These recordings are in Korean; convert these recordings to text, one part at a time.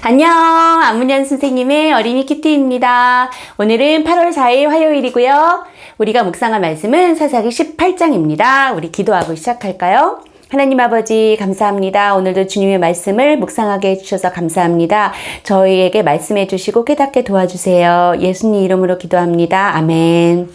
안녕, 안문현 선생님의 어린이 키티입니다. 오늘은 8월 4일 화요일이고요. 우리가 묵상할 말씀은 사사기 18장입니다. 우리 기도하고 시작할까요? 하나님 아버지 감사합니다. 오늘도 주님의 말씀을 묵상하게 해주셔서 감사합니다. 저희에게 말씀해 주시고 깨닫게 도와주세요. 예수님 이름으로 기도합니다. 아멘.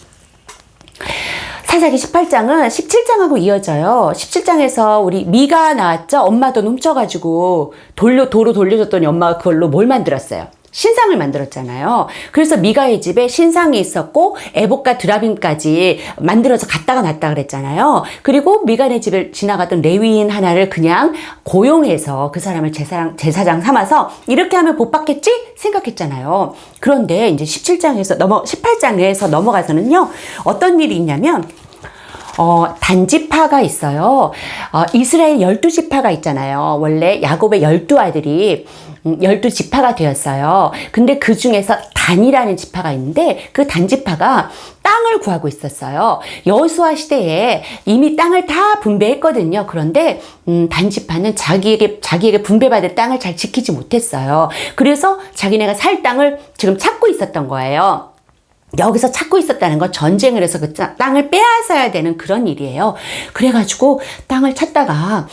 사사기 18장은 17장하고 이어져요. 17장에서 우리 미가 나왔죠? 엄마 돈 훔쳐가지고 도로 돌려줬더니 엄마가 그걸로 뭘 만들었어요? 신상을 만들었잖아요. 그래서 미가의 집에 신상이 있었고 에봇과 드라빔까지 만들어서 갖다가 놨다 그랬잖아요. 그리고 미가의 집을 지나가던 레위인 하나를 그냥 고용해서 그 사람을 제사장 삼아서 이렇게 하면 복 받겠지 생각했잖아요. 그런데 이제 18장에서 넘어가서는요. 어떤 일이 있냐면 단지파가 있어요. 이스라엘 12지파가 있잖아요. 원래 야곱의 12아들이 12지파가 되었어요. 근데 그 중에서 단이라는 지파가 있는데 그 단지파가 땅을 구하고 있었어요. 여호수아 시대에 이미 땅을 다 분배했거든요. 그런데 단지파는 자기에게 분배받을 땅을 잘 지키지 못했어요. 그래서 자기네가 살 땅을 지금 찾고 있었던 거예요. 여기서 찾고 있었다는 건 전쟁을 해서 그 땅을 빼앗아야 되는 그런 일이에요. 그래가지고 땅을 찾다가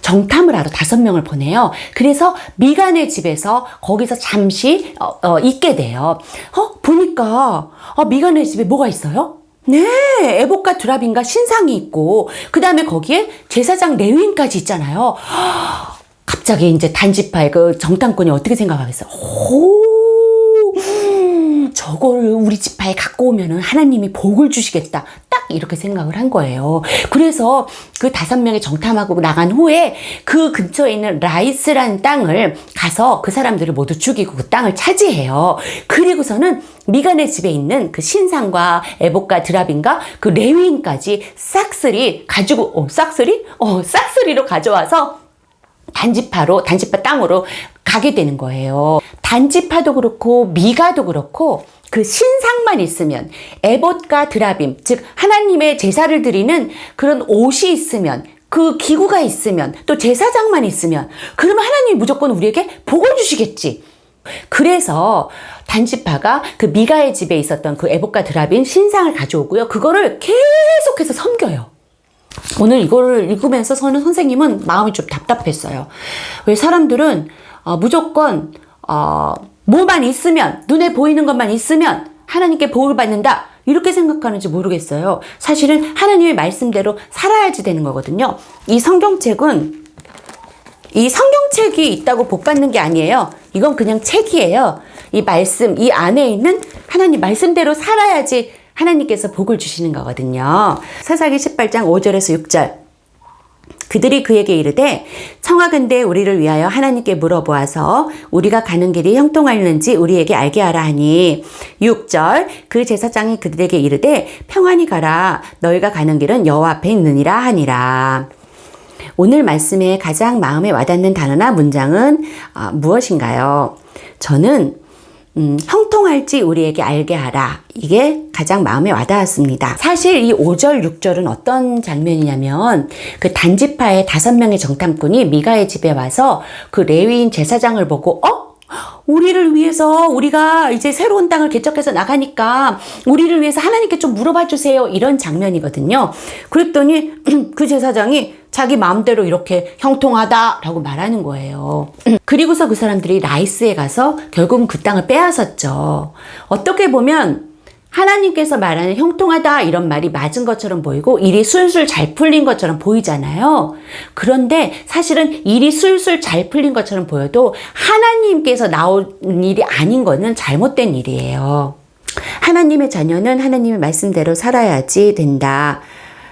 정탐을 하러 5명을 보내요. 그래서 미간의 집에서 거기서 잠시 있게 돼요. 보니까 미간의 집에 뭐가 있어요? 네, 에봇과 드라빔과 신상이 있고 그 다음에 거기에 제사장 레위인까지 있잖아요. 갑자기 이제 단지파의 그 정탐꾼이 어떻게 생각하겠어요? 저거를 우리 지파에 갖고 오면은 하나님이 복을 주시겠다. 딱 이렇게 생각을 한 거예요. 그래서 그 5명이 정탐하고 나간 후에 그 근처에 있는 라이스라는 땅을 가서 그 사람들을 모두 죽이고 그 땅을 차지해요. 그리고서는 미간의 집에 있는 그 신상과 에봇과 드라빔과 그 레위인까지 싹쓸이 가지고, 싹쓸이로 가져와서 단지파 땅으로 가게 되는 거예요. 단지파도 그렇고 미가도 그렇고 그 신상만 있으면 에봇과 드라빔, 즉 하나님의 제사를 드리는 그런 옷이 있으면 그 기구가 있으면 또 제사장만 있으면 그러면 하나님이 무조건 우리에게 복을 주시겠지. 그래서 단지파가 그 미가의 집에 있었던 그 에봇과 드라빔 신상을 가져오고요. 그거를 계속해서 섬겨요. 오늘 이거를 읽으면서 선생님은 마음이 좀 답답했어요. 왜 사람들은 무조건 뭐만 있으면, 눈에 보이는 것만 있으면 하나님께 복을 받는다 이렇게 생각하는지 모르겠어요. 사실은 하나님의 말씀대로 살아야지 되는 거거든요. 이 성경책이 있다고 복 받는 게 아니에요. 이건 그냥 책이에요. 이 말씀, 이 안에 있는 하나님 말씀대로 살아야지 하나님께서 복을 주시는 거거든요. 사사기 18장 5절에서 6절. 그들이 그에게 이르되 청하건대 우리를 위하여 하나님께 물어보아서 우리가 가는 길이 형통하는지 우리에게 알게 하라 하니 6절 그 제사장이 그들에게 이르되 평안히 가라 너희가 가는 길은 여호와 앞에 있느니라 하니라. 오늘 말씀에 가장 마음에 와닿는 단어나 문장은 무엇인가요? 저는 형통할지 우리에게 알게 하라. 이게 가장 마음에 와닿았습니다. 사실 이 5절, 6절은 어떤 장면이냐면 그 단지파의 5명의 정탐꾼이 미가의 집에 와서 그 레위인 제사장을 보고 우리를 위해서 우리가 이제 새로운 땅을 개척해서 나가니까 우리를 위해서 하나님께 좀 물어봐 주세요. 이런 장면이거든요. 그랬더니 그 제사장이 자기 마음대로 이렇게 형통하다라고 말하는 거예요. 그리고서 그 사람들이 라이스에 가서 결국은 그 땅을 빼앗았죠. 어떻게 보면 하나님께서 말하는 형통하다 이런 말이 맞은 것처럼 보이고 일이 술술 잘 풀린 것처럼 보이잖아요. 그런데 사실은 일이 술술 잘 풀린 것처럼 보여도 하나님께서 나온 일이 아닌 거는 잘못된 일이에요. 하나님의 자녀는 하나님의 말씀대로 살아야지 된다.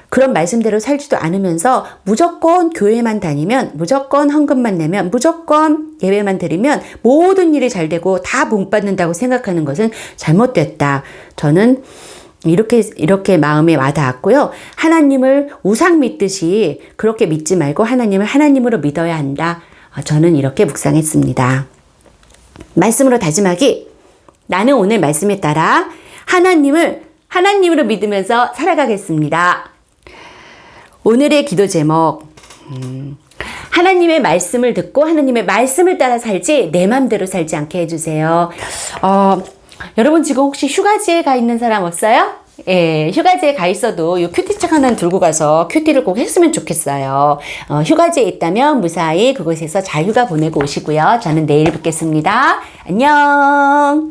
그런 말씀대로 살지도 않으면서 무조건 교회만 다니면, 무조건 헌금만 내면, 무조건 예배만 드리면 모든 일이 잘 되고 다 복 받는다고 생각하는 것은 잘못됐다. 저는 이렇게 마음에 와닿았고요. 하나님을 우상 믿듯이 그렇게 믿지 말고 하나님을 하나님으로 믿어야 한다. 저는 이렇게 묵상했습니다. 말씀으로 다짐하기. 나는 오늘 말씀에 따라 하나님으로 믿으면서 살아가겠습니다. 오늘의 기도 제목 하나님의 말씀을 듣고 하나님의 말씀을 따라 살지 내 맘대로 살지 않게 해주세요. 여러분 지금 혹시 휴가지에 가 있는 사람 없어요? 예, 휴가지에 가 있어도 이 큐티책 하나 들고 가서 큐티를 꼭 했으면 좋겠어요. 휴가지에 있다면 무사히 그곳에서 잘 휴가 보내고 오시고요. 저는 내일 뵙겠습니다. 안녕.